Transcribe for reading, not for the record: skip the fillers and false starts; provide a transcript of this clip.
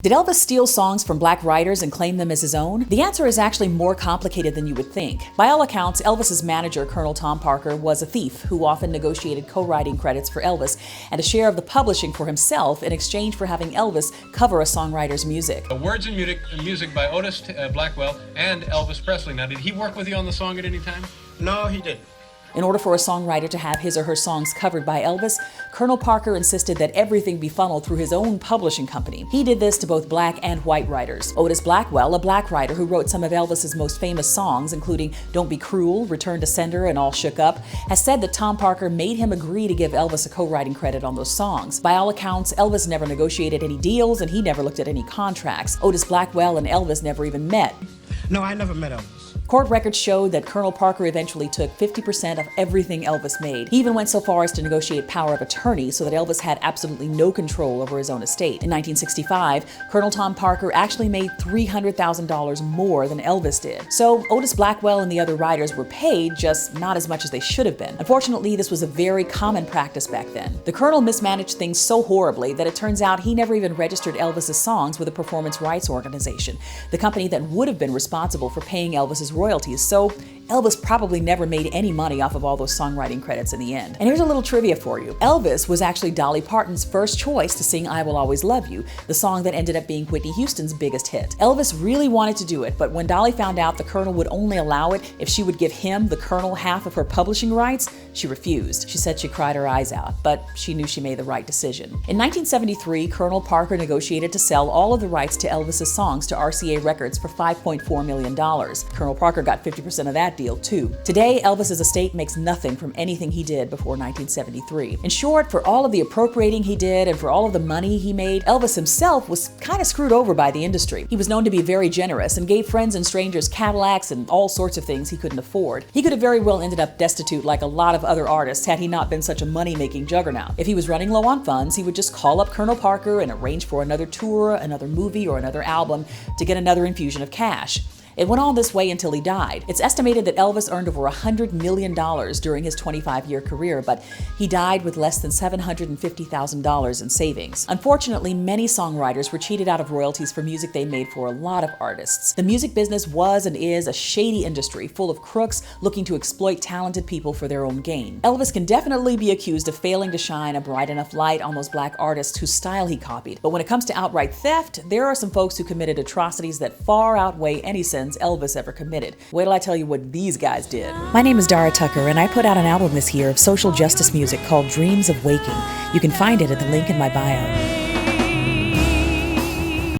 Did Elvis steal songs from black writers and claim them as his own? The answer is actually more complicated than you would think. By all accounts, Elvis's manager, Colonel Tom Parker, was a thief who often negotiated co-writing credits for Elvis and a share of the publishing for himself in exchange for having Elvis cover a songwriter's music. The words and music by Otis Blackwell and Elvis Presley. Now, did he work with you on the song at any time? No, he didn't. In order for a songwriter to have his or her songs covered by Elvis, Colonel Parker insisted that everything be funneled through his own publishing company. He did this to both black and white writers. Otis Blackwell, a black writer who wrote some of Elvis's most famous songs, including Don't Be Cruel, Return to Sender, and All Shook Up, has said that Tom Parker made him agree to give Elvis a co-writing credit on those songs. By all accounts, Elvis never negotiated any deals and he never looked at any contracts. Otis Blackwell and Elvis never even met. No, I never met Elvis. Court records showed that Colonel Parker eventually took 50% of everything Elvis made. He even went so far as to negotiate power of attorney so that Elvis had absolutely no control over his own estate. In 1965, Colonel Tom Parker actually made $300,000 more than Elvis did. So Otis Blackwell and the other writers were paid, just not as much as they should have been. Unfortunately, this was a very common practice back then. The Colonel mismanaged things so horribly that it turns out he never even registered Elvis's songs with a performance rights organization, the company that would have been responsible for paying Elvis's royalties, so Elvis probably never made any money off of all those songwriting credits in the end. And here's a little trivia for you. Elvis was actually Dolly Parton's first choice to sing I Will Always Love You, the song that ended up being Whitney Houston's biggest hit. Elvis really wanted to do it, but when Dolly found out the Colonel would only allow it if she would give him, the Colonel, half of her publishing rights, she refused. She said she cried her eyes out, but she knew she made the right decision. In 1973, Colonel Parker negotiated to sell all of the rights to Elvis's songs to RCA Records for $5.4 million. Colonel Parker got 50% of that deal too. Today, Elvis's estate makes nothing from anything he did before 1973. In short, for all of the appropriating he did and for all of the money he made, Elvis himself was kind of screwed over by the industry. He was known to be very generous and gave friends and strangers Cadillacs and all sorts of things he couldn't afford. He could have very well ended up destitute like a lot of other artists had he not been such a money-making juggernaut. If he was running low on funds, he would just call up Colonel Parker and arrange for another tour, another movie, or another album to get another infusion of cash. It went on this way until he died. It's estimated that Elvis earned over $100 million during his 25-year career, but he died with less than $750,000 in savings. Unfortunately, many songwriters were cheated out of royalties for music they made for a lot of artists. The music business was and is a shady industry full of crooks looking to exploit talented people for their own gain. Elvis can definitely be accused of failing to shine a bright enough light on those black artists whose style he copied. But when it comes to outright theft, there are some folks who committed atrocities that far outweigh any sins Elvis ever committed. Wait till I tell you what these guys did. My name is Dara Tucker, and I put out an album this year of social justice music called Dreams of Waking. You can find it at the link in my bio.